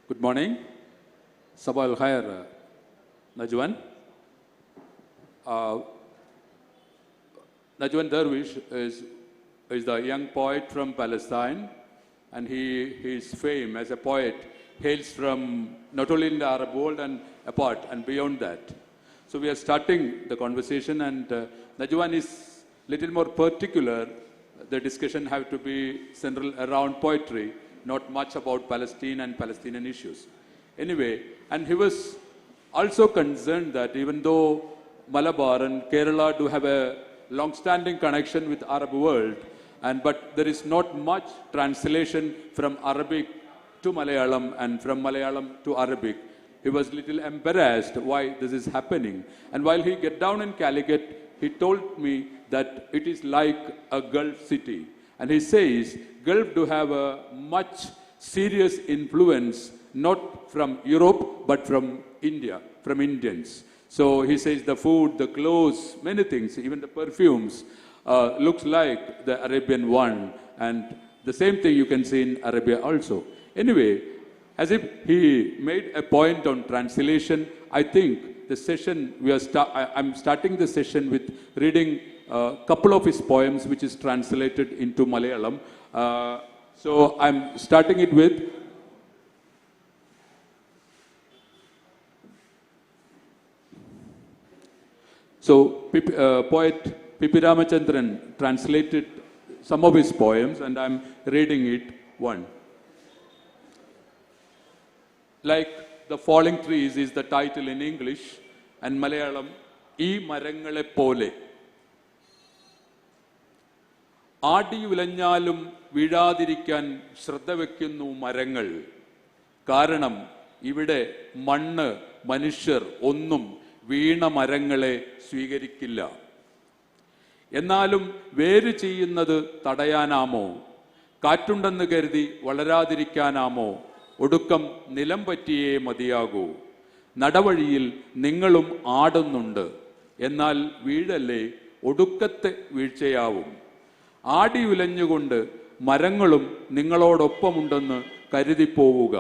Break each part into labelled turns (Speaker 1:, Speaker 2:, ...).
Speaker 1: Good morning. Sabah al Khair, Najwan. Najwan Darwish is the young poet from Palestine, and his fame as a poet hails from not only in the Arab world and apart and beyond that. So we are starting the conversation, and Najwan is little more particular. The discussion have to be central around poetry, not much about Palestine and Palestinian issues. Anyway, and he was also concerned that even though Malabar and Kerala do have a long-standing connection with Arab world, but there is not much translation from Arabic to Malayalam and from Malayalam to Arabic. He was little embarrassed why this is happening. And while he get down in Calicut, he told me that it is like a Gulf city. And he says, Gulf do have a much serious influence, not from Europe, but from India, from Indians. So he says the food, the clothes, many things, even the perfumes, looks like the Arabian one. And the same thing you can see in Arabia also. Anyway, as if he made a point on translation, I think the session, I'm starting the session with reading a couple of his poems, which is translated into Malayalam. So I'm starting it with poet P.P. Ramachandran translated some of his poems, and I'm reading it one. Like the Falling Trees is the title in English, and Malayalam, E Marangale Pole. ആടിയുലഞ്ഞാലും വീഴാതിരിക്കാൻ ശ്രദ്ധ വയ്ക്കുന്നു മരങ്ങൾ. കാരണം ഇവിടെ മണ്ണ്, മനുഷ്യർ ഒന്നും വീണ മരങ്ങളെ സ്വീകരിക്കില്ല. എന്നാലും വേര് ചെയ്യുന്നത് തടയാനാമോ? കാറ്റുണ്ടെന്ന് കരുതി വളരാതിരിക്കാനാമോ? ഒടുക്കം നിലം പറ്റിയേ മതിയാകൂ. നടവഴിയിൽ നിങ്ങളും ആടുന്നുണ്ട്, എന്നാൽ വീഴല്ലേ, ഒടുക്കത്തെ വീഴ്ചയാവും. ആടിയുലഞ്ഞുകൊണ്ട് മരങ്ങളും നിങ്ങളോടൊപ്പമുണ്ടെന്ന് കരുതിപ്പോവുക.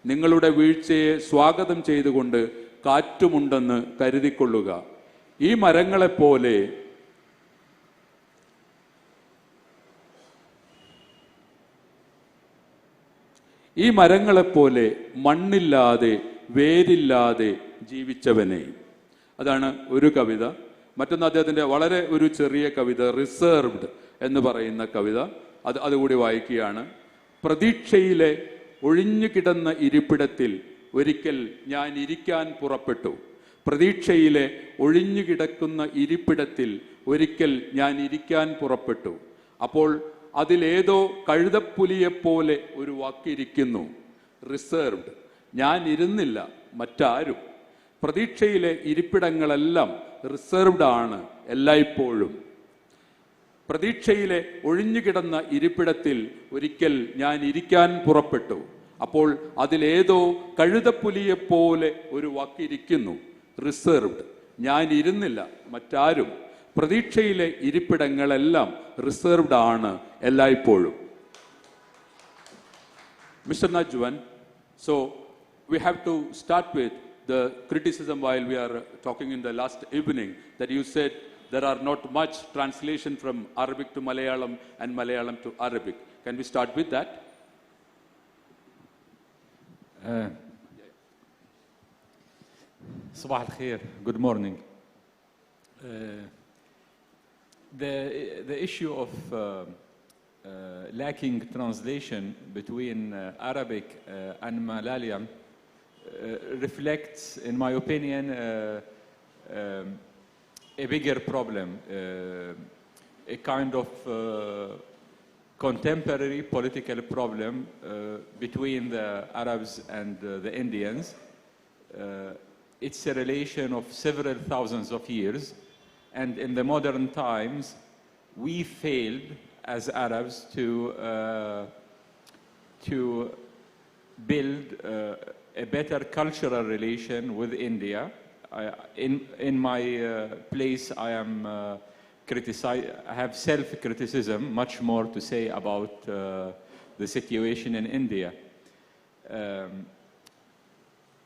Speaker 1: നിങ്ങളുടെ വീഴ്ചയെ സ്വാഗതം ചെയ്തുകൊണ്ട് കാറ്റുമുണ്ടെന്ന് കരുതിക്കൊള്ളുക. ഈ മരങ്ങളെപ്പോലെ മണ്ണില്ലാതെ വേരില്ലാതെ ജീവിച്ചവനെ. അതാണ് ഒരു കവിത. മറ്റൊന്ന് അദ്ദേഹത്തിൻ്റെ വളരെ ഒരു ചെറിയ കവിത, റിസർവ്ഡ് എന്ന് പറയുന്ന കവിത, അതുകൂടി വായിക്കുകയാണ്. പ്രതീക്ഷയിലെ ഒഴിഞ്ഞു കിടന്ന ഇരിപ്പിടത്തിൽ ഒരിക്കൽ ഞാൻ ഇരിക്കാൻ പുറപ്പെട്ടു. പ്രതീക്ഷയിലെ ഒഴിഞ്ഞു കിടക്കുന്ന ഇരിപ്പിടത്തിൽ ഒരിക്കൽ ഞാൻ ഇരിക്കാൻ പുറപ്പെട്ടു. അപ്പോൾ അതിലേതോ കഴുതപ്പുലിയെപ്പോലെ ഒരു വാക്കിരിക്കുന്നു, റിസർവ്ഡ്. ഞാൻ ഇരുന്നില്ല, മറ്റാരും. പ്രതീക്ഷയിലെ ഇരിപ്പിടങ്ങളെല്ലാം റിസർവ്ഡ് ആണ് എല്ലായ്പ്പോഴും. പ്രതീക്ഷയിലെ ഒഴിഞ്ഞുകിടന്ന ഇരിപ്പിടത്തിൽ ഒരിക്കൽ ഞാൻ ഇരിക്കാൻ പുറപ്പെട്ടു. അപ്പോൾ അതിലേതോ കഴുതപ്പുലിയെപ്പോലെ ഒരു വാക്കിരിക്കുന്നു, റിസർവ്ഡ്. ഞാൻ ഇരുന്നില്ല, മറ്റാരും. പ്രതീക്ഷയിലെ ഇരിപ്പിടങ്ങളെല്ലാം റിസർവ്ഡ് ആണ് എല്ലായ്പ്പോഴും. Mr. Najwan, so we have to start with the criticism while we are talking in the last evening that you said there are not much translation from Arabic to Malayalam and Malayalam to Arabic. Can we start with that?
Speaker 2: Sabah al-Khair, good morning. The issue of lacking translation between Arabic and Malayalam reflects, in my opinion, a bigger problem, a kind of contemporary political problem between the Arabs and the Indians. It's a relation of several thousands of years, and in the modern times, we failed as Arabs to build a better cultural relation with India. In my place, I have self-criticism, much more to say about the situation in India.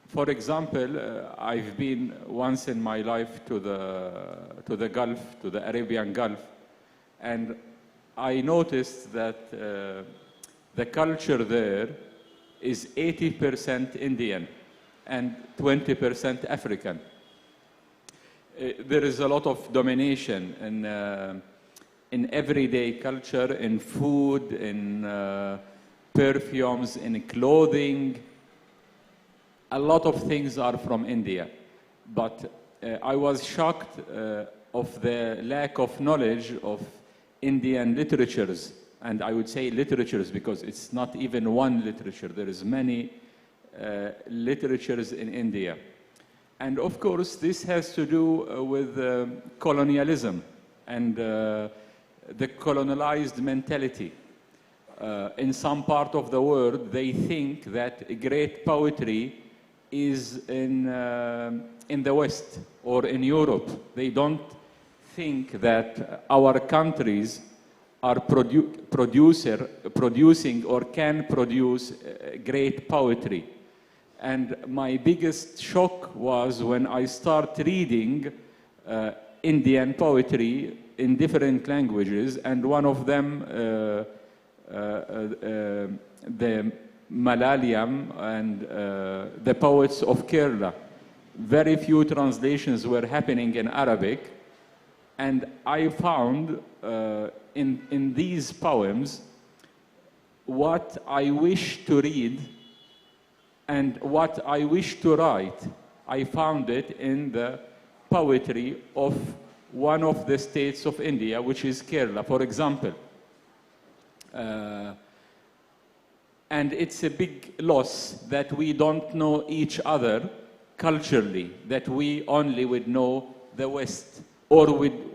Speaker 2: For example, I've been once in my life to the Gulf, to the Arabian Gulf, and I noticed that the culture there is 80% Indian and 20% African. There is a lot of domination in everyday culture, in food, in perfumes, in clothing. A lot of things are from India. But I was shocked of the lack of knowledge of Indian literatures. And I would say literatures because it's not even one literature. There is many literatures in India. And of course, this has to do with colonialism and the colonialized mentality. In some part of the world, they think that great poetry is in the West or in Europe. They don't think that our countries are producing or can produce great poetry. And my biggest shock was when I started reading Indian poetry in different languages, and one of them, the Malayalam and the poets of Kerala. Very few translations were happening in Arabic, and I found in these poems what I wish to read and what I wish to write. I found it in the poetry of one of the states of India, which is Kerala, for example. And it's a big loss that we don't know each other culturally, that we only would know the West, or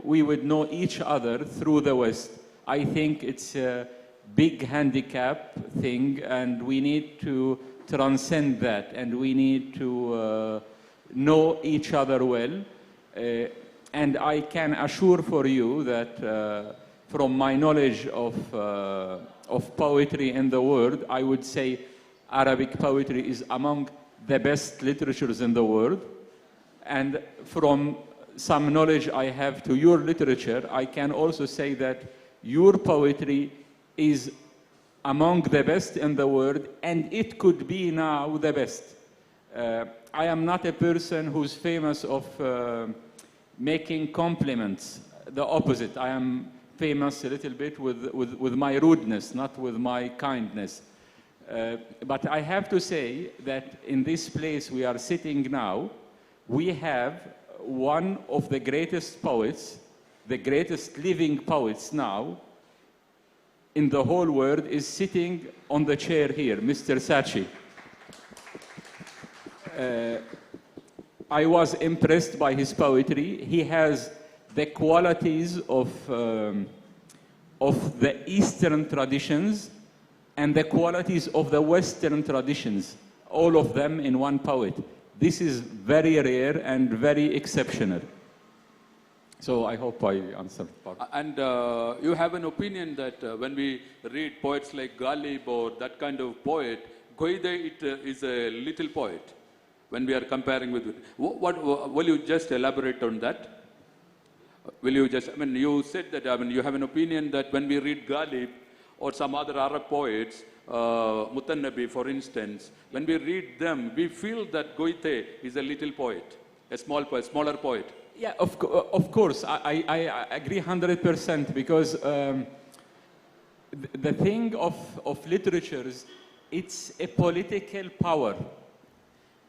Speaker 2: we would know each other through the West. I think it's a big handicap thing, and we need to transcend that, and we need to know each other well. And I can assure for you that from my knowledge of poetry in the world, I would say Arabic poetry is among the best literatures in the world. And from some knowledge I have to your literature, I can also say that your poetry is among the best in the world, and it could be now the best. I am not a person who's famous of making compliments. The opposite. I am famous a little bit with my rudeness, not with my kindness. But I have to say that in this place we are sitting now, we have one of the greatest poets, the greatest living poets now, in the whole world is sitting on the chair here, Mr. Saatchi. I was impressed by his poetry. He has the qualities of the Eastern traditions and the qualities of the Western traditions, all of them in one poet. This is very rare and very exceptional. So I hope I answered part.
Speaker 1: And you have an opinion that when we read poets like Ghalib or that kind of poet, Goide is a little poet when we are comparing with it. Will you just elaborate on that? Will you just, I mean, you said that, I mean, you have an opinion that when we read Ghalib or some other Arab poets, Mutannabi, for instance, when we read them, we feel that Goite is a little poet, a small poet, smaller poet.
Speaker 2: Yeah, of course, I agree 100% because the thing of literatures, it's a political power.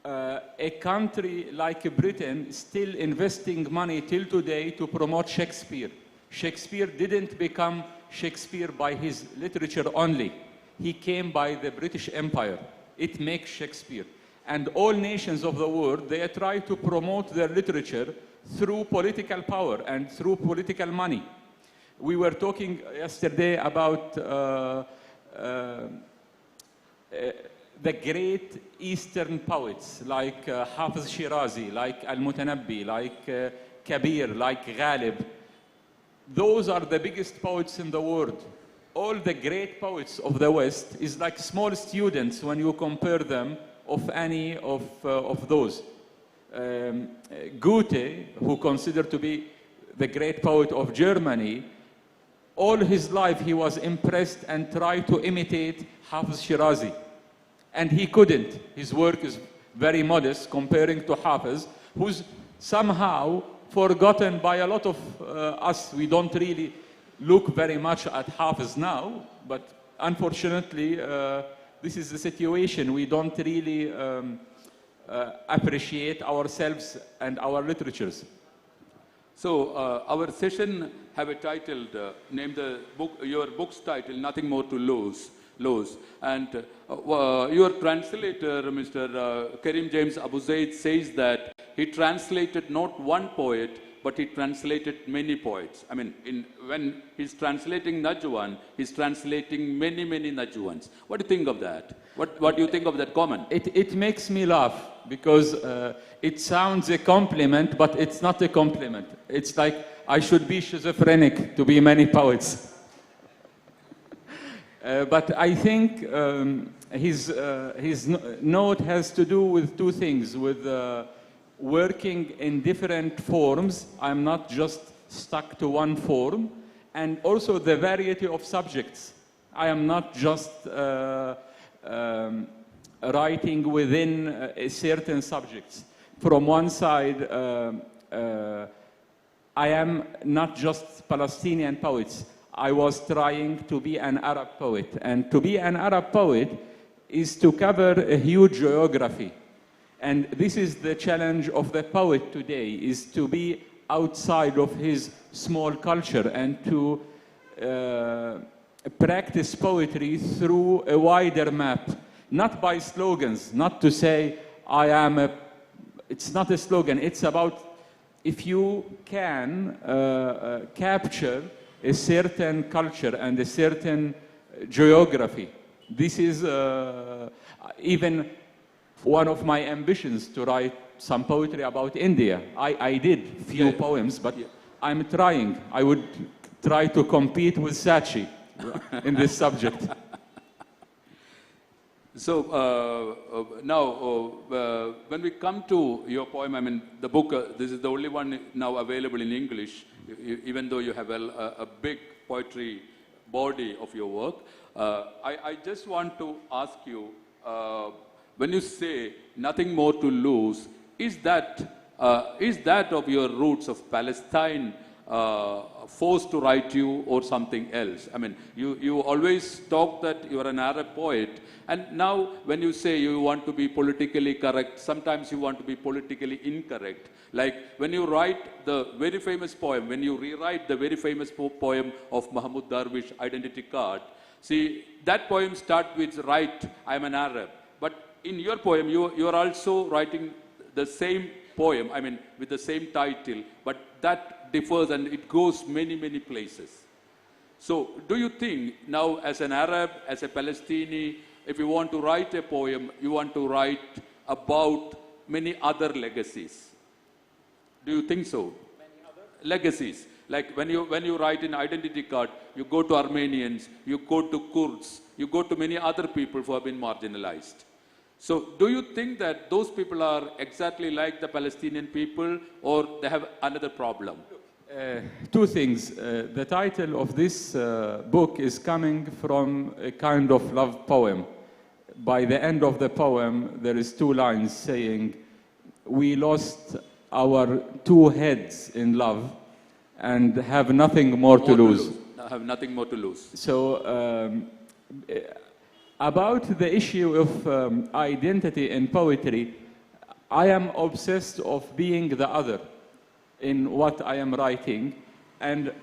Speaker 2: A country like Britain is still investing money till today to promote Shakespeare. Shakespeare didn't become Shakespeare by his literature only. He came by the British Empire. It makes Shakespeare. And all nations of the world, they try to promote their literature through political power and through political money. We were talking yesterday about the great Eastern poets like Hafiz Shirazi, like Al-Mutanabbi, like Kabir, like Ghalib. Those are the biggest poets in the world. All the great poets of the West is like small students when you compare them of any of those. Goethe, who considered to be the great poet of Germany, all his life he was impressed and tried to imitate Hafiz Shirazi. And he couldn't. His work is very modest comparing to Hafiz, who's somehow forgotten by a lot of us. We don't really look very much at Hafiz now, but unfortunately, this is the situation. We don't really appreciate ourselves and our literatures.
Speaker 1: So our session have a title, name the book, your book's title, Nothing More to Lose. And your translator, Mr. Karim James Abu Zaid, says that he translated not one poet, but he translated many poets. I mean, when he's translating Najwan, he's translating many, many Najwans. What do you think of that? What do you think of that comment?
Speaker 2: It makes me laugh because it sounds a compliment, but it's not a compliment. It's like I should be schizophrenic to be many poets. But I think his note has to do with two things, with working in different forms. I'm not just stuck to one form, and also the variety of subjects. I am not just writing within certain subjects. From one side, I am not just Palestinian poets. I was trying to be an Arab poet, and to be an Arab poet is to cover a huge geography. And this is the challenge of the poet today, is to be outside of his small culture and to practice poetry through a wider map, not by slogans, not to say, it's not a slogan, it's about if you can capture a certain culture and a certain geography. This is even one of my ambitions, to write some poetry about India. I did few poems, but I'm trying. I would try to compete with Sachi in this subject.
Speaker 1: So now, when we come to your poem, I mean, the book, this is the only one now available in English, even though you have a big poetry body of your work. I just want to ask you, when you say nothing more to lose, is that of your roots of Palestine forced to write you, or something else? I mean, you always talk that you are an Arab poet, and now when you say you want to be politically correct, sometimes you want to be politically incorrect. Like when you write the very famous poem, when you rewrite the very famous poem of Najwan Darwish, Identity Card, see, that poem starts with, right, I am an Arab. But in your poem, you are also writing the same poem, I mean, with the same title, but that differs and it goes many, many places. So do you think now, as an Arab, as a Palestinian, if you want to write a poem, you want to write about many other legacies? Do you think so? Many other legacies. Like when you write in Identity Card, you go to Armenians, you go to Kurds, you go to many other people who have been marginalized. So do you think that those people are exactly like the Palestinian people, or they have another problem?
Speaker 2: Two things. The title of this book is coming from a kind of love poem. By the end of the poem, there is two lines saying, we lost our two heads in love and have nothing more to lose.
Speaker 1: Have nothing more to lose.
Speaker 2: So about the issue of identity in poetry, I am obsessed of being the other in what I am writing, and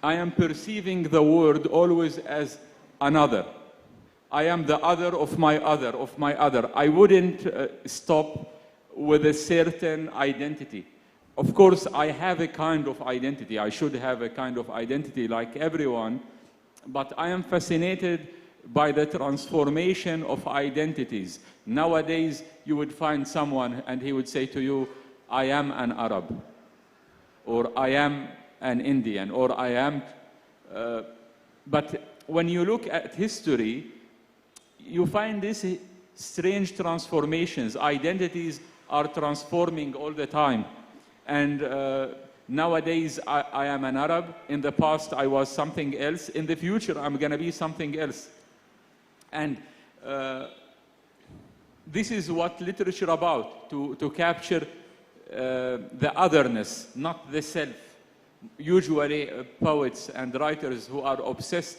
Speaker 2: I am perceiving the world always as another. I am the other of my other, of my other. I wouldn't stop with a certain identity. Of course, I have a kind of identity. I should have a kind of identity like everyone, but I am fascinated by the transformation of identities. Nowadays, you would find someone and he would say to you, I am an Arab, or I am an Indian, or I am... but when you look at history, you find this strange transformations. Identities are transforming all the time. And nowadays, I am an Arab. In the past, I was something else. In the future, I'm going to be something else. And this is what literature about, to capture the otherness, not the self. Usually, poets and writers who are obsessed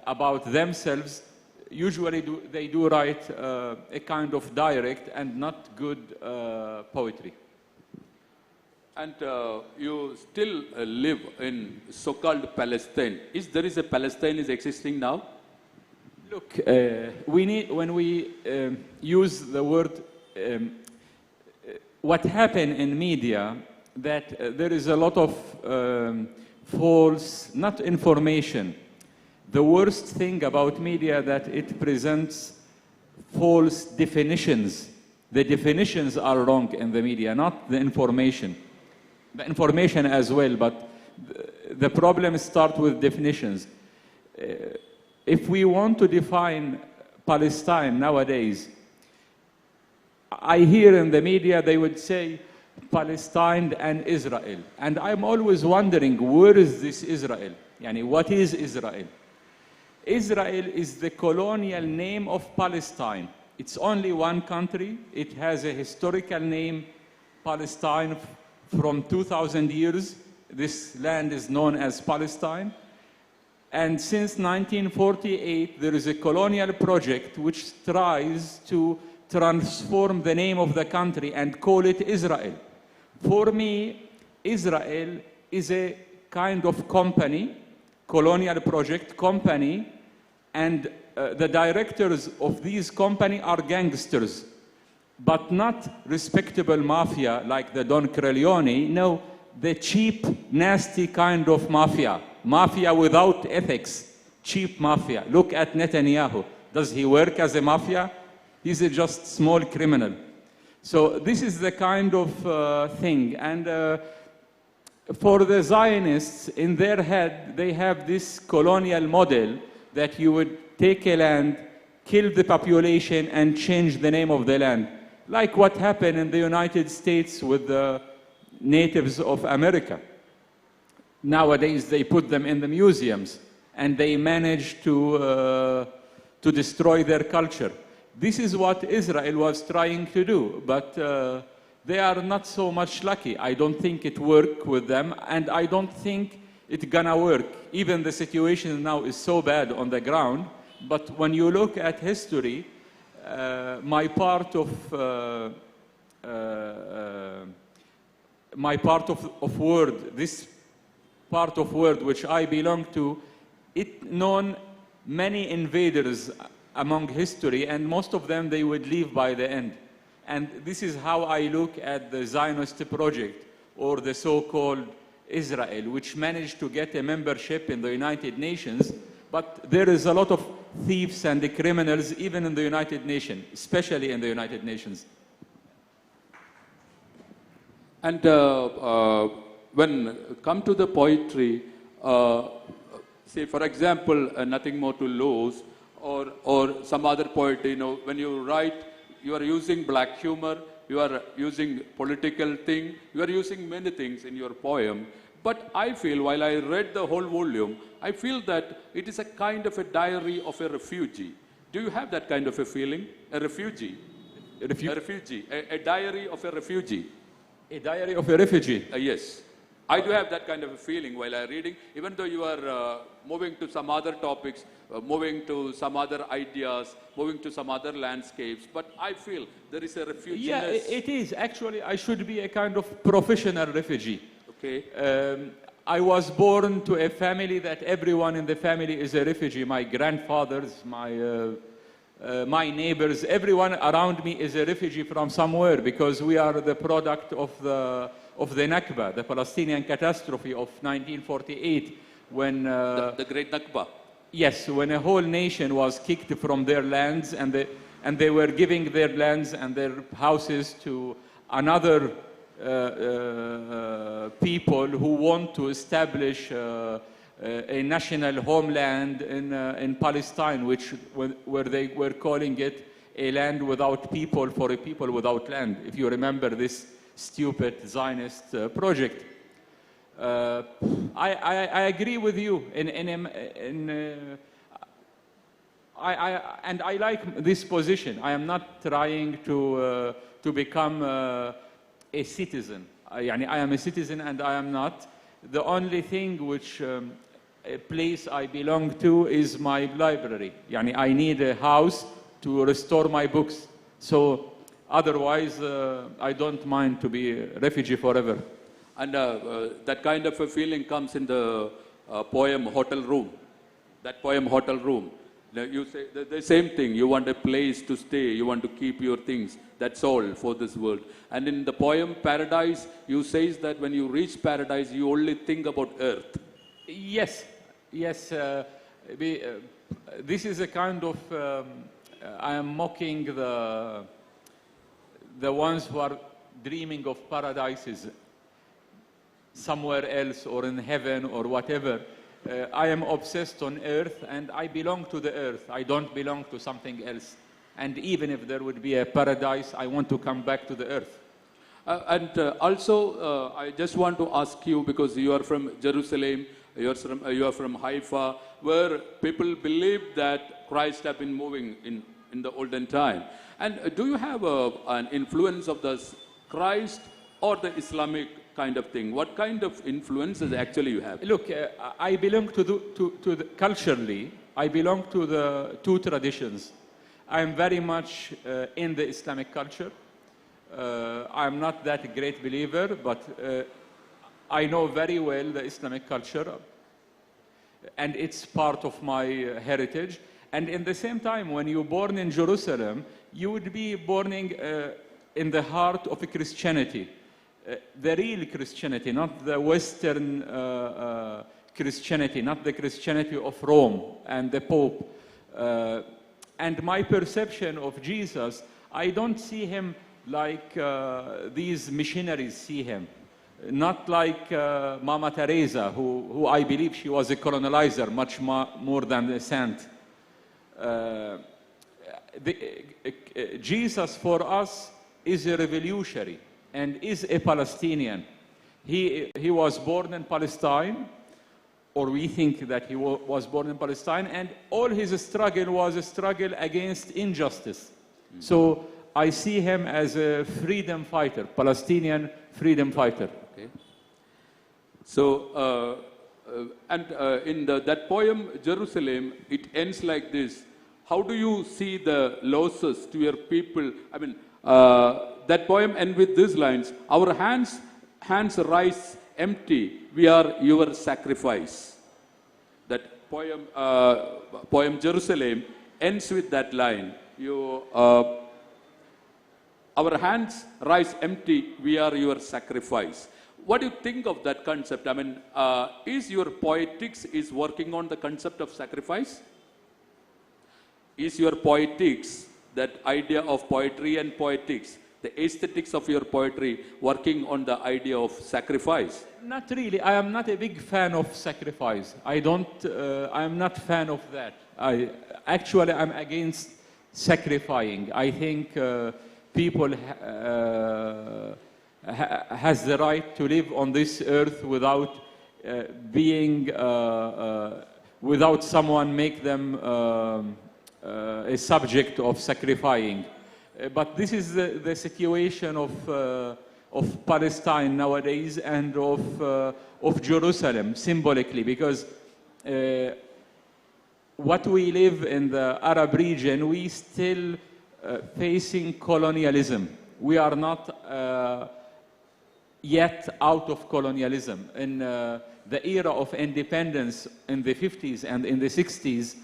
Speaker 2: about themselves, usually they do write a kind of direct and not good poetry.
Speaker 1: And you still live in so-called Palestine. There is a Palestine is existing now?
Speaker 2: Look, when we use the word, what happened in media, that there is a lot of false, not information. The worst thing about media that it presents false definitions. The definitions are wrong in the media, not the information. The information as well, but the problem starts with definitions. If we want to define Palestine nowadays, I hear in the media they would say Palestine and Israel. And I'm always wondering, where is this Israel? Yani, what is Israel? Israel is the colonial name of Palestine. It's only one country. It has a historical name, Palestine, from 2,000 years. This land is known as Palestine. And since 1948, there is a colonial project which tries to transform the name of the country and call it Israel. For me, Israel is a kind of company, colonial project company, and the directors of these company are gangsters, but not respectable mafia like the Don Corleone. No, the cheap, nasty kind of mafia. Mafia without ethics. Cheap mafia. Look at Netanyahu. Does he work as a mafia? He's a just small criminal. So this is the kind of thing. And for the Zionists, in their head, they have this colonial model that you would take a land, kill the population, and change the name of the land. Like what happened in the United States with the natives of America. Nowadays, they put them in the museums, and they manage to destroy their culture. This is what Israel was trying to do, but they are not so much lucky. I don't think it worked with them, and I don't think it's gonna work. Even the situation now is so bad on the ground, but when you look at history, my part of world, this part of world which I belong to, it known many invaders among history, and most of them they would leave by the end. And this is how I look at the Zionist project, or the so-called Israel, which managed to get a membership in the United Nations, but there is a lot of thieves and the criminals even in the United Nations, especially in the United Nations.
Speaker 1: And when come to the poetry, say for example, Nothing More to Lose, or some other poet, you know, when you write, you are using black humor, you are using political thing, you are using many things in your poem. But I feel, while I read the whole volume, I feel that it is a kind of a diary of a refugee. Do you have that kind of a feeling? A refugee? A refugee. A diary of a refugee.
Speaker 2: A diary of a refugee?
Speaker 1: Yes. I do have that kind of a feeling while I'm reading, even though you are moving to some other topics, moving to some other ideas, moving to some other landscapes, but I feel there is a refugee.
Speaker 2: Yeah, it is. Actually, I should be a kind of professional refugee.
Speaker 1: Okay.
Speaker 2: I was born to a family that everyone in the family is a refugee. My grandfathers, my neighbors, everyone around me is a refugee from somewhere, because we are the product of the Nakba, the Palestinian catastrophe of 1948, when
Speaker 1: the Great Nakba.
Speaker 2: Yes, when a whole nation was kicked from their lands, and they were giving their lands and their houses to another people who want to establish a national homeland in Palestine, where they were calling it a land without people for a people without land, if you remember this stupid Zionist project. I agree with you and I like this position. I am not trying to become a citizen. I am a citizen and I am not. The only thing which a place I belong to is my library. I need a house to restore my books. So otherwise, I don't mind to be a refugee forever.
Speaker 1: And that kind of a feeling comes in the poem Hotel Room. That poem Hotel Room. You say the same thing. You want a place to stay. You want to keep your things. That's all for this world. And in the poem Paradise, you say that when you reach paradise, you only think about earth.
Speaker 2: Yes, yes. This is a kind of, I am mocking the ones who are dreaming of paradises somewhere else or in heaven or whatever. I am obsessed on earth and I belong to the earth. I don't belong to something else. And even if there would be a paradise, I want to come back to the earth.
Speaker 1: Also, I just want to ask you, because you are from Jerusalem, you are from Haifa, where people believe that Christ have been moving in the olden time. And do you have an influence of the Christ or the Islamic kind of thing? What kind of influences actually you have?
Speaker 2: Look, I belong to culturally, I belong to the two traditions. I am very much in the Islamic culture. I am not that great believer, but I know very well the Islamic culture, and it's part of my heritage. And in the same time, when you're born in Jerusalem, you would be born in the heart of Christianity. The real Christianity, not the Western Christianity, not the Christianity of Rome and the Pope. And my perception of Jesus, I don't see him like these missionaries see him. Not like Mama Teresa, who I believe she was a colonizer much more than a saint. Jesus for us is a revolutionary and is a Palestinian. He was born in Palestine, or we think that he was born in Palestine, and all his struggle was a struggle against injustice. Mm-hmm. So I see him as a freedom fighter, Palestinian freedom fighter.
Speaker 1: Okay. So, in that poem, Jerusalem, it ends like this. How do you see the losses to your people? I mean, that poem ends with these lines: our hands rise empty, we are your sacrifice. That poem Jerusalem ends with that line. Our hands rise empty, we are your sacrifice. What do you think of that concept? I mean, is your poetics is working on the concept of sacrifice? Is your poetics, that idea of poetry and poetics, the aesthetics of your poetry, working on the idea of sacrifice?
Speaker 2: Not really. I am not a big fan of sacrifice. I am not fan of that. I'm against sacrificing. I think people has the right to live on this earth without without someone make them a subject of sacrificing. But this is the situation of Palestine nowadays and of Jerusalem symbolically, because what we live in the Arab region, we still facing colonialism. We are not yet out of colonialism. In the era of independence in the 50s and in the 60s,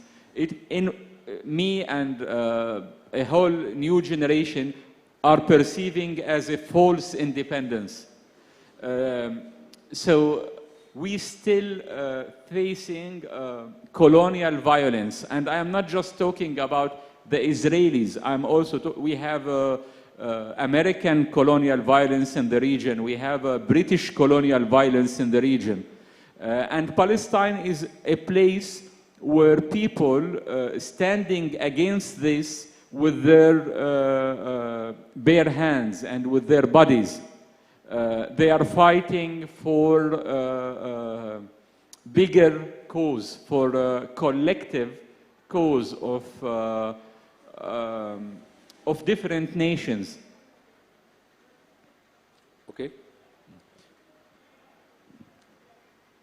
Speaker 2: me and a whole new generation are perceiving as a false independence. So we still facing colonial violence. And I am not just talking about the Israelis. I'm also, we have American colonial violence in the region. We have British colonial violence in the region. And Palestine is a place where people standing against this with their bare hands and with their bodies. They are fighting for bigger cause, for a collective cause of different nations.
Speaker 1: Okay.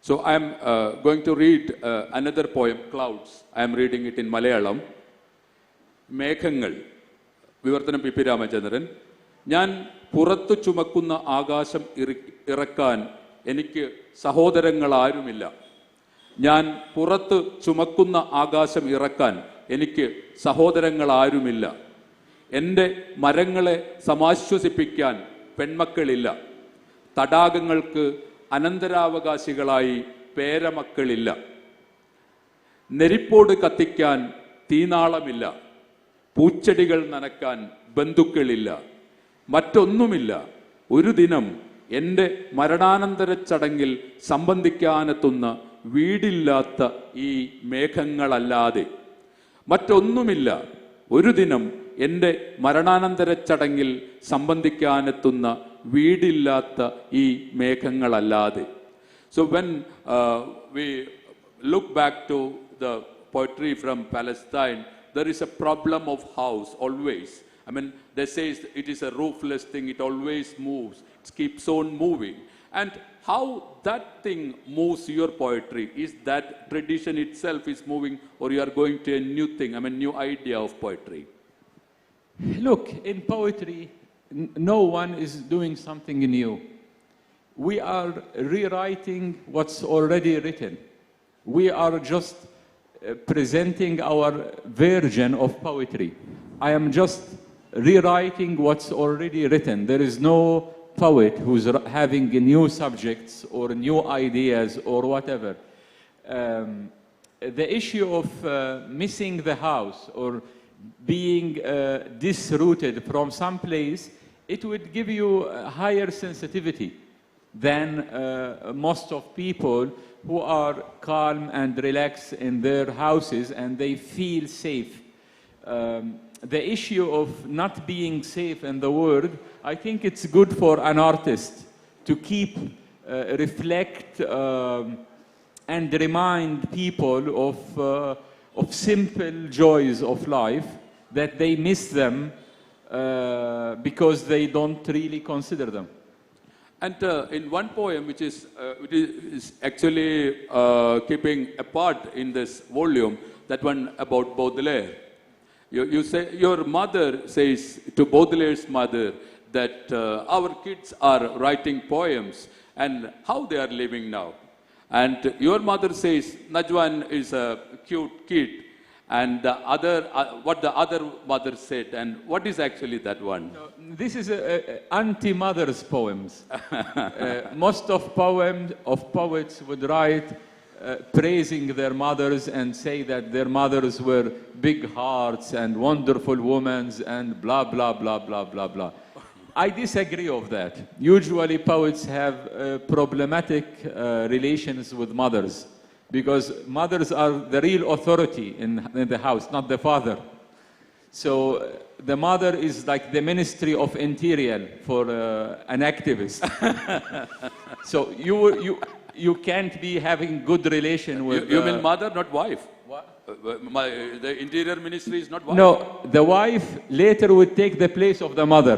Speaker 1: So I'm going to read another poem, Clouds. I am reading it in Malayalam. മേഘങ്ങൾ വിവർത്തനം P Ramachandran. ഞാൻ പുറത്തു ചുമക്കുന്ന ആകാശം ഇറക്കാൻ എനിക്ക് സഹോദരങ്ങളാരുമില്ല. ഞാൻ പുറത്ത് ചുമക്കുന്ന ആകാശം ഇറക്കാൻ എനിക്ക് സഹോദരങ്ങളാരുമില്ല. എൻ്റെ മരങ്ങളെ സമാശ്വസിപ്പിക്കാൻ പെൺമക്കളില്ല. തടാകങ്ങൾക്ക് അനന്തരാവകാശികളായി പേരമക്കളില്ല. നെരിപ്പോട് കത്തിക്കാൻ തീനാളമില്ല. പൂച്ചെടികൾ നനക്കാൻ ബന്ധുക്കളില്ല. മറ്റൊന്നുമില്ല. ഒരു ദിനം എൻ്റെ മരണാനന്തര ചടങ്ങിൽ സംബന്ധിക്കാനെത്തുന്ന വീടില്ലാത്ത ഈ മേഘങ്ങളല്ലാതെ. മറ്റൊന്നുമില്ല. ഒരു ദിനം എൻ്റെ മരണാനന്തര ചടങ്ങിൽ സംബന്ധിക്കാനെത്തുന്ന വീടില്ലാത്ത ഈ മേഘങ്ങളല്ലാതെ. So when we look back to the poetry from Palestine, there is a problem of house always. I mean, they say it is a roofless thing, it always moves, it keeps on moving. And how that thing moves your poetry? Is that tradition itself is moving, or you are going to a new thing, I mean, new idea of poetry?
Speaker 2: Look, in poetry, no one is doing something new. We are rewriting what's already written. We are just presenting our version of poetry. I am just rewriting what's already written. There is no poet who's having new subjects or new ideas or whatever. The issue of missing the house or being disrooted from some place, it would give you a higher sensitivity than most of people who are calm and relaxed in their houses and they feel safe. The issue of not being safe in the world, I think it's good for an artist to keep, reflect, and remind people of simple joys of life, that they miss them because they don't really consider them.
Speaker 1: And in one poem, which is actually keeping apart in this volume, that one about Baudelaire. You say, your mother says to Baudelaire's mother that our kids are writing poems and how they are living now. And your mother says, Najwan is a cute kid. And the other, what the other mother said, and what is actually that one?
Speaker 2: No, this is anti-mother's poems. Most of poets would write praising their mothers and say that their mothers were big hearts and wonderful women and blah, blah, blah, blah, blah, blah. I disagree of that. Usually poets have problematic relations with mothers, because mothers are the real authority in the house, not the father. So the mother is like the Ministry of Interior for an activist. So you can't be having good relation with...
Speaker 1: You mean mother, not wife? What? The Interior Ministry is not wife?
Speaker 2: No, the wife later would take the place of the mother.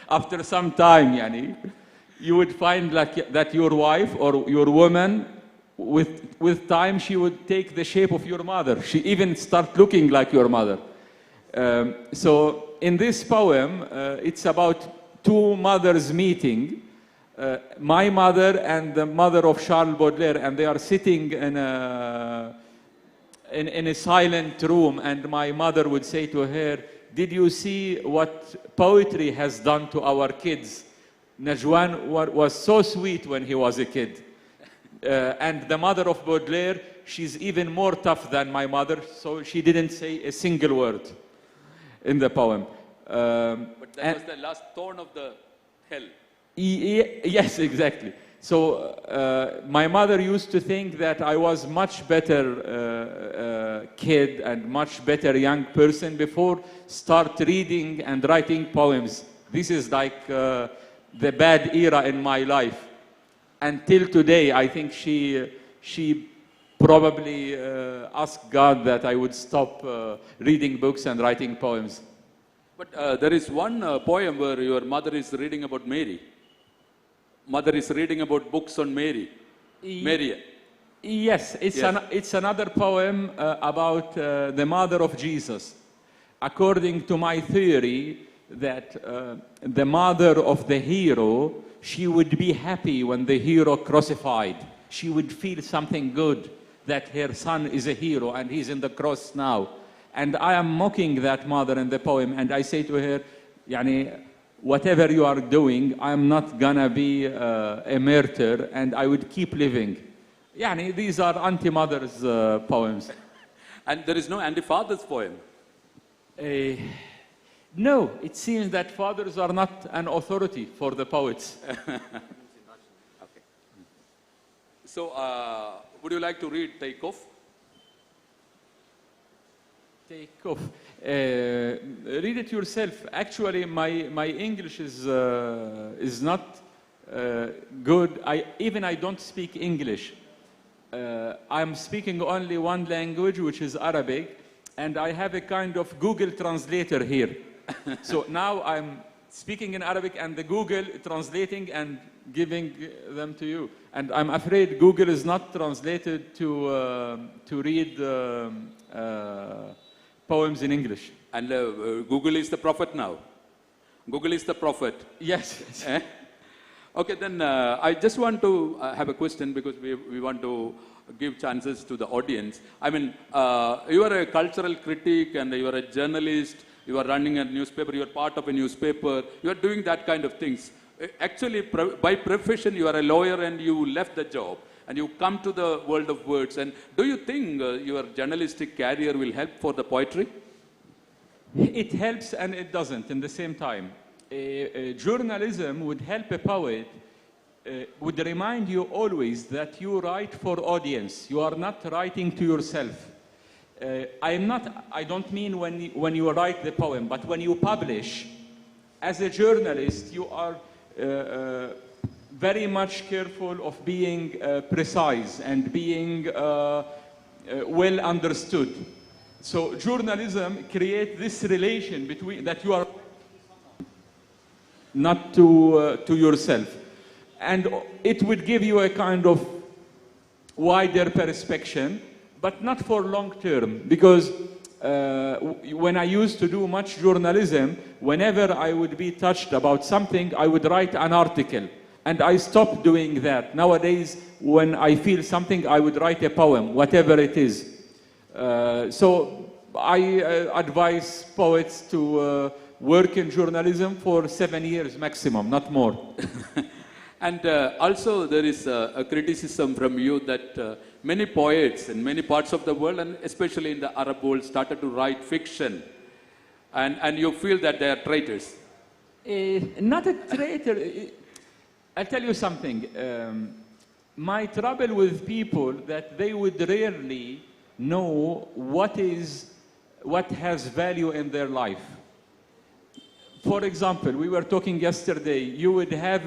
Speaker 2: After some time, yani. You would find like that your wife or your woman, with time, she would take the shape of your mother. She even start looking like your mother. So in this poem, it's about two mothers meeting, my mother and the mother of Charles Baudelaire, and they are sitting in a silent room, and my mother would say to her, did you see what poetry has done to our kids? Najwan was so sweet when he was a kid. And the mother of Baudelaire, she's even more tough than my mother, so she didn't say a single word in the poem.
Speaker 1: But that was the last thorn of the hell.
Speaker 2: Yes, exactly. So my mother used to think that I was much better kid and much better young person before start reading and writing poems. This is like the bad era in my life. Until today, I think she probably asked God that I would stop reading books and writing poems.
Speaker 1: But there is one poem where your mother is reading about Mary. Mother is reading about books on Mary. Mary.
Speaker 2: Yes, it's another poem about the mother of Jesus. According to my theory, that the mother of the hero, she would be happy when the hero crucified. She would feel something good that her son is a hero and he's in the cross now. And I am mocking that mother in the poem, and I say to her, يعني, whatever you are doing, I'm not gonna be a martyr, and I would keep living. يعني, these are anti-mother's poems.
Speaker 1: And there is no anti-father's poem.
Speaker 2: No, it seems that fathers are not an authority for the poets.
Speaker 1: Okay. So, would you like to read Take Off?
Speaker 2: Take off. Read it yourself. Actually, my English is not good. I don't speak English. I'm speaking only one language, which is Arabic, and I have a kind of Google translator here. So now I'm speaking in Arabic and the Google translating and giving them to you. And I'm afraid Google is not translated to read poems in English.
Speaker 1: And Google is the prophet now. Google is the prophet.
Speaker 2: Yes.
Speaker 1: Eh? Okay, then I just want to have a question, because we want to give chances to the audience. I mean, you are a cultural critic and you are a journalist. You are running a newspaper. You are part of a newspaper. You are doing that kind of things. Actually, by profession, you are a lawyer and you left the job and you come to the world of words. And do you think your journalistic career will help for the poetry?
Speaker 2: It helps and it doesn't in the same time. Journalism would help a poet, would remind you always that you write for audience. You are not writing to yourself. I don't mean when you write the poem, but when you publish, as a journalist, you are very much careful of being precise and being well understood. So journalism creates this relation between that you are not to yourself, and it would give you a kind of wider perspective, but not for long term, because when I used to do much journalism, whenever I would be touched about something, I would write an article. And I stopped doing that. Nowadays, when I feel something, I would write a poem, whatever it is. So I advise poets to work in journalism for 7 years maximum, not more.
Speaker 1: And also there is a criticism from you that many poets in many parts of the world, and especially in the Arab world, started to write fiction. And you feel that they are traitors.
Speaker 2: Not a traitor. I'll tell you something. My trouble with people that they would rarely know what has value in their life. For example, we were talking yesterday, you would have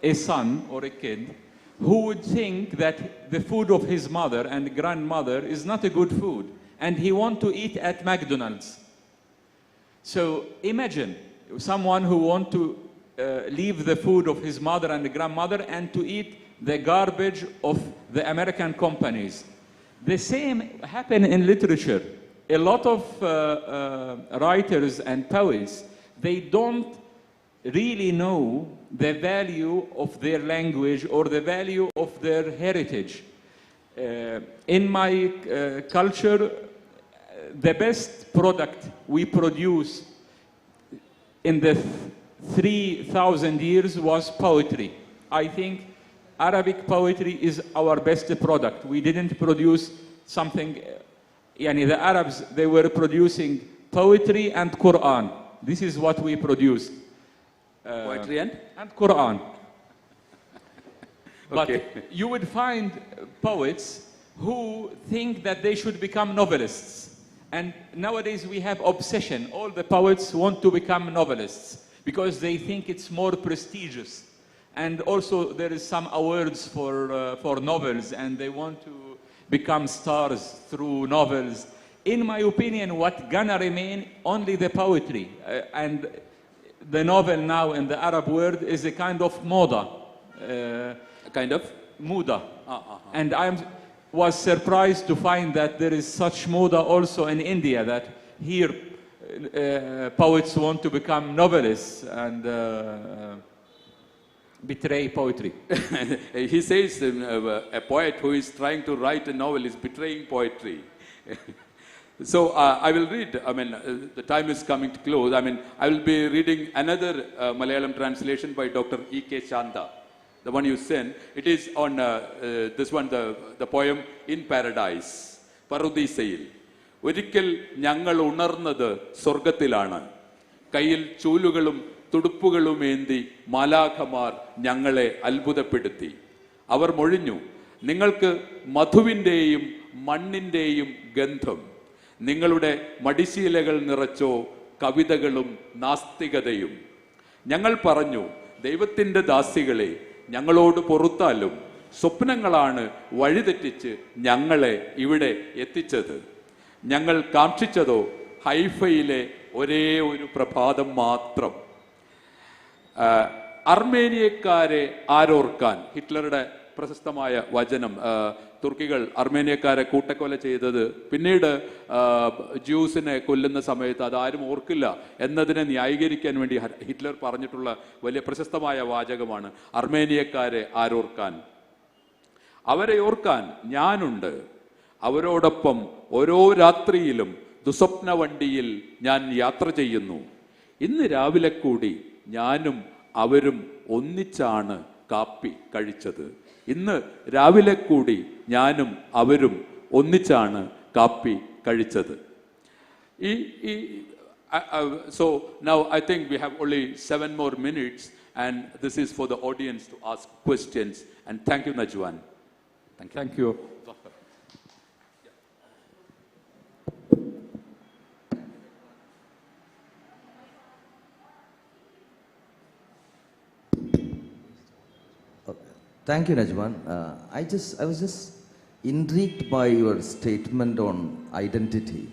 Speaker 2: a son or a kid who would think that the food of his mother and grandmother is not a good food, and he wants to eat at McDonald's. So imagine someone who wants to leave the food of his mother and grandmother and to eat the garbage of the American companies. The same happened in literature. A lot of writers and poets, they don't really know the value of their language or the value of their heritage. In my culture, the best product we produce in the 3,000 years was poetry. I think Arabic poetry is our best product. We didn't produce something, the Arabs, they were producing poetry and Quran. This is what we produced.
Speaker 1: Poetry and?
Speaker 2: And Quran. But
Speaker 1: Okay.
Speaker 2: you would find poets who think that they should become novelists. And nowadays we have obsession. All the poets want to become novelists because they think it's more prestigious. And also there is some awards for novels, and they want to become stars through novels. In my opinion, what gonna remain only the poetry. And the novel now in the Arab world is a kind of moda.
Speaker 1: A kind of?
Speaker 2: Muda. And I was surprised to find that there is such moda also in India, that here poets want to become novelists and betray poetry.
Speaker 1: He says a poet who is trying to write a novel is betraying poetry. So I will read, the time is coming to close. I will be reading another Malayalam translation by Dr. E.K. Shanda, the one you sent. It is on this one, the poem In Paradise, Parudisayil. ഒരിക്കൽ ഞങ്ങൾ ഉണർന്നത് സ്വർഗത്തിലാണ്. കയ്യിൽ ചൂലുകളും തുടുപ്പുകളുമേന്തി മാലാഖമാർ ഞങ്ങളെ അത്ഭുതപ്പെടുത്തി. അവർ മൊഴിഞ്ഞു, നിങ്ങൾക്ക് മധുവിൻ്റെയും മണ്ണിൻ്റെയും ഗന്ധം, നിങ്ങളുടെ മടിശീലകൾ നിറച്ചോ കവിതകളും നാസ്തികതയും. ഞങ്ങൾ പറഞ്ഞു, ദൈവത്തിൻ്റെ ദാസികളെ, ഞങ്ങളോട് പൊറുത്താലും സ്വപ്നങ്ങളാണ് വഴിതെറ്റിച്ച് ഞങ്ങളെ ഇവിടെ എത്തിച്ചത്. ഞങ്ങൾ കാക്ഷിച്ചതോ ഹൈഫയിലെ ഒരേ ഒരു പ്രഭാതം മാത്രം. അർമേനിയക്കാരെ ആരോർക്കാൻ, ഹിറ്റ്ലറുടെ പ്രശസ്തമായ വചനം. തുർക്കികൾ അർമേനിയക്കാരെ കൂട്ടക്കൊല ചെയ്തത്, പിന്നീട് ജ്യൂസിനെ കൊല്ലുന്ന സമയത്ത് അതാരും ഓർക്കില്ല എന്നതിനെ ന്യായീകരിക്കാൻ വേണ്ടി ഹിറ്റ്ലർ പറഞ്ഞിട്ടുള്ള വലിയ പ്രശസ്തമായ വാചകമാണ് അർമേനിയക്കാരെ ആരോർക്കാൻ. അവരെ ഓർക്കാൻ ഞാനുണ്ട്. അവരോടൊപ്പം ഓരോ രാത്രിയിലും ദുസ്വപ്ന വണ്ടിയിൽ ഞാൻ യാത്ര ചെയ്യുന്നു. ഇന്ന് രാവിലെ കൂടി ഞാനും അവരും ഒന്നിച്ചാണ് കാപ്പി കഴിച്ചത്. ഇന്ന് രാവിലെ കൂടി ഞാനും അവരും ഒന്നിച്ചാണ് കാപ്പി കഴിച്ചത്. So now I think we have only 7 more minutes, and this is for the audience to ask questions. And thank you, Najwan.
Speaker 2: Thank you.
Speaker 3: Thank you, Najwan. I was just intrigued by your statement on identity,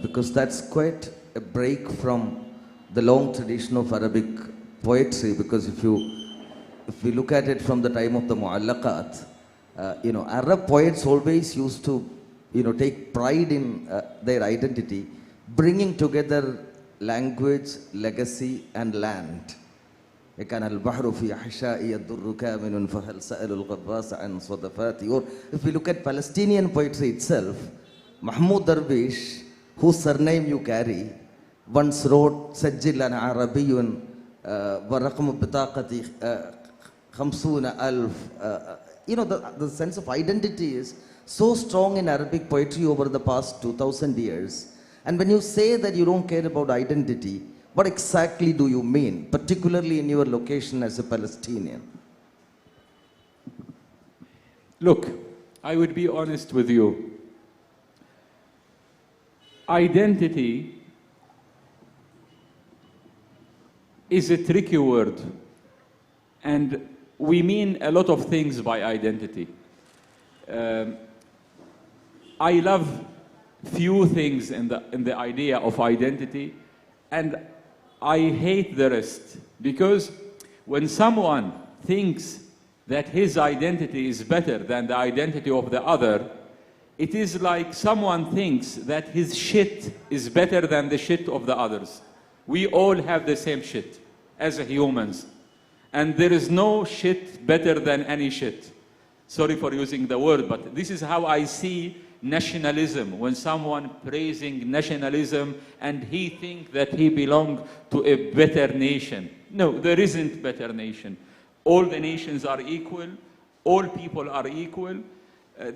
Speaker 3: because that's quite a break from the long tradition of Arabic poetry. Because if we look at it from the time of the Mu'allaqat, Arab poets always used to, take pride in their identity, bringing together language, legacy, and land. كان البحر في أحشائي الدر كامن فهل سأل الغباس عن صدفاتي. Or if we look at Palestinian poetry itself, Mahmoud Darwish, whose surname you carry, once wrote سجل أنا عربي ورقم بطاقتي 50,000. The sense of identity is so strong in Arabic poetry over the past 2,000 years. And when you say that you don't care about identity, what exactly do you mean, particularly in your location as a Palestinian?
Speaker 2: Look, I would be honest with you. Identity is a tricky word, and we mean a lot of things by identity. I love few things in the idea of identity, and I hate the rest, because when someone thinks that his identity is better than the identity of the other, it is like someone thinks that his shit is better than the shit of the others. We all have the same shit as humans, and there is no shit better than any shit. Sorry for using the word, but this is how I see nationalism. When someone praising nationalism and he thinks that he belongs to a better nation. No, there isn't better nation. All the nations are equal. All people are equal.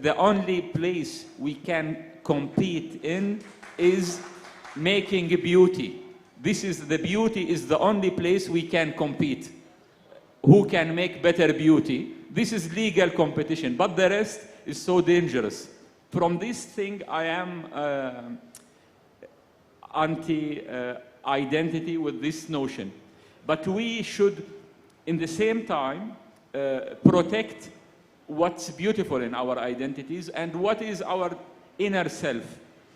Speaker 2: The only place we can compete in is making beauty. The beauty is the only place we can compete. Who can make better beauty? this is legal competition, but the rest is so dangerous. From this thing, I am anti-identity with this notion. But we should, in the same time, protect what's beautiful in our identities and what is our inner self.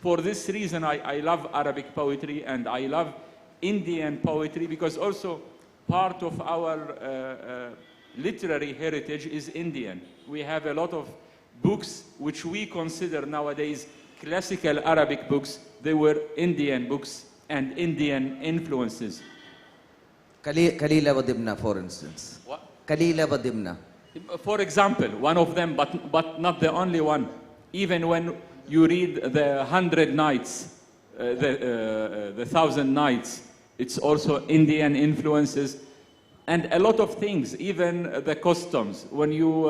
Speaker 2: For this reason, I love Arabic poetry and I love Indian poetry, because also part of our literary heritage is Indian. We have a lot of books which we consider nowadays classical Arabic books. They were Indian books and Indian influences.
Speaker 3: Kalila Vadimna, for instance.
Speaker 2: What?
Speaker 3: Kalila Vadimna.
Speaker 2: For example, one of them, but not the only one. Even when you read the 100 Nights, the 1,000 Nights, it's also Indian influences. And a lot of things, even the customs. When you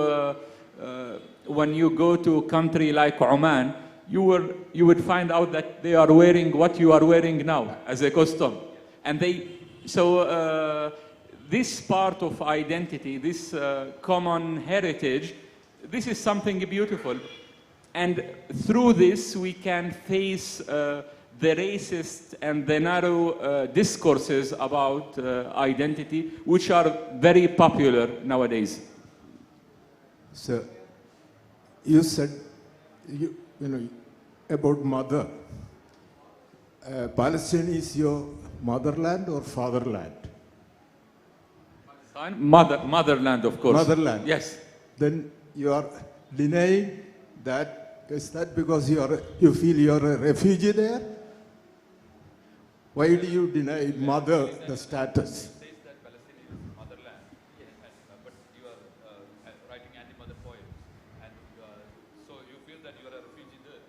Speaker 2: go to a country like Oman, you would find out that they are wearing what you are wearing now as a custom. And this part of identity, this common heritage, this is something beautiful. And through this, we can face the racist and the narrow discourses about identity, which are very popular nowadays.
Speaker 4: So, you said, about mother. Palestine is your motherland or fatherland?
Speaker 2: Motherland, of course.
Speaker 4: Motherland.
Speaker 2: Yes.
Speaker 4: Then you are denying that. Is that because you feel you are a refugee there? Why do you deny mother the status?
Speaker 1: Says that Palestine is motherland, but you are writing anti-mother poems, and so you feel that you are a refugee there.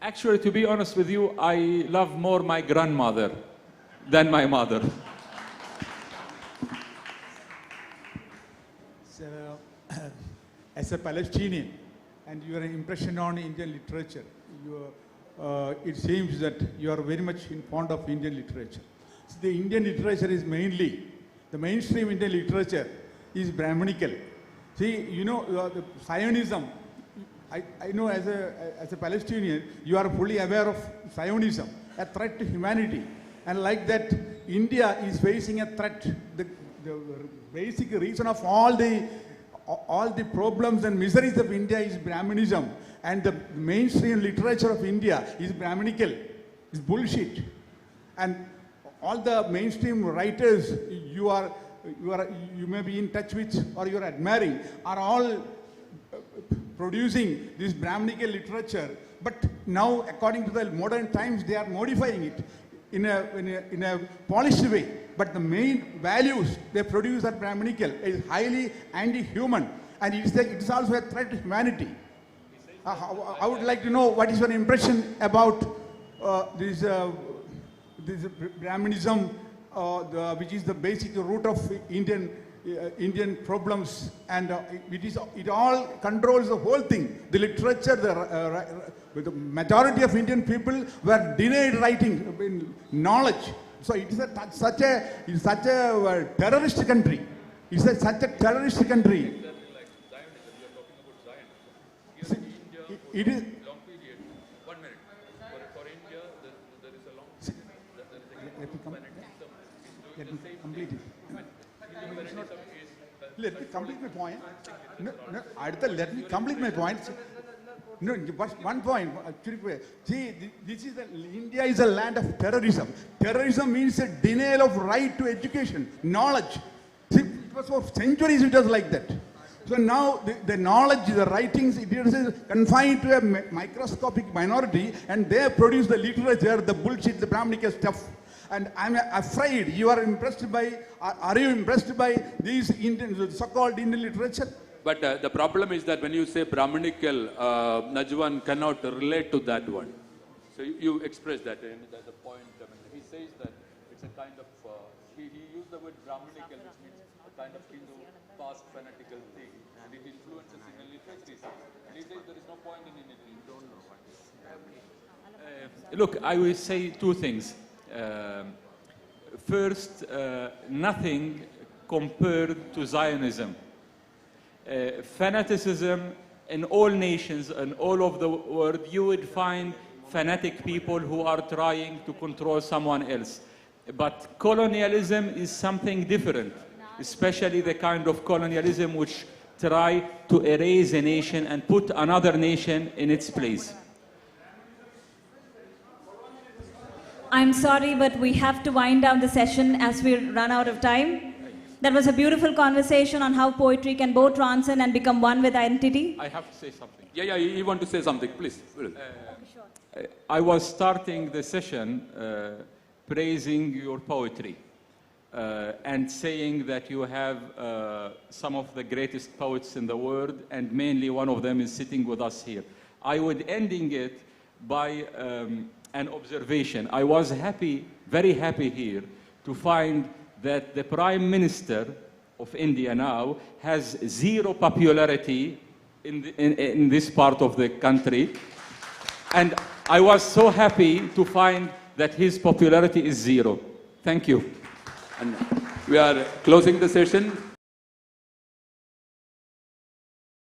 Speaker 2: Actually, to be honest with you, I love more my grandmother than my mother.
Speaker 5: So, as a Palestinian, and your impression on Indian literature, it seems that you are very much fond of Indian literature. So the Indian literature is mainly, the mainstream Indian literature is Brahminical. See, the Zionism, I know as a Palestinian, you are fully aware of Zionism, a threat to humanity. And like that, India is facing a threat. The basic reason of all the problems and miseries of India is Brahminism. And the mainstream literature of India is Brahminical. It's bullshit. And all the mainstream writers you may be in touch with or you are admiring are all producing this Brahminical literature. But now, according to the modern times, they are modifying it in a polished way. But the main values they produce are Brahminical. It is highly anti-human, and it is also a threat to humanity. I would like to know what is your impression about this Brahminism, which is the basic root of Indian problems, and it all controls the whole thing. The literature, the majority of Indian people were denied writing, knowledge. So it is such a terrorist country. It's such a terrorist country. It is.
Speaker 1: Long period. 1 minute. For India, there is a long.
Speaker 5: Let me complete it. Let me complete my point. Let me complete my point. No, but one point. See, India is a land of terrorism. Terrorism means a denial of right to education, knowledge. See, it was for centuries it was like that. So now the knowledge, the writings, it is confined to a microscopic minority, and they produce the literature, the bullshit, the Brahminical stuff. And I'm afraid you are impressed by, are you impressed by these so-called Indian literature?
Speaker 1: But the problem is that when you say Brahminical, Najwan cannot relate to that one. So you express that in the point. He says that it's a kind of, he used the word Brahminical, which means a kind of Hindu past fanatical thing. And it influences Indian literature. And he says there is no point in it. You don't know what is Brahminical.
Speaker 2: Look, I will say two things. First, nothing compared to Zionism. fanaticism in all nations and all of the world, you would find fanatic people who are trying to control someone else. But colonialism is something different, especially the kind of colonialism which try to erase a nation and put another nation in its place.
Speaker 6: I'm sorry, but we have to wind down the session as we run out of time. That was a beautiful conversation on how poetry can both transcend and become one with identity.
Speaker 2: I have to say something.
Speaker 1: Yeah, you want to say something, please.
Speaker 2: I was starting the session praising your poetry and saying that you have some of the greatest poets in the world, and mainly one of them is sitting with us here. I would ending it by an observation. I was happy, very happy here to find that the Prime Minister of India now has zero popularity in this part of the country. And I was so happy to find that his popularity is zero. Thank you.
Speaker 1: And we are closing the session.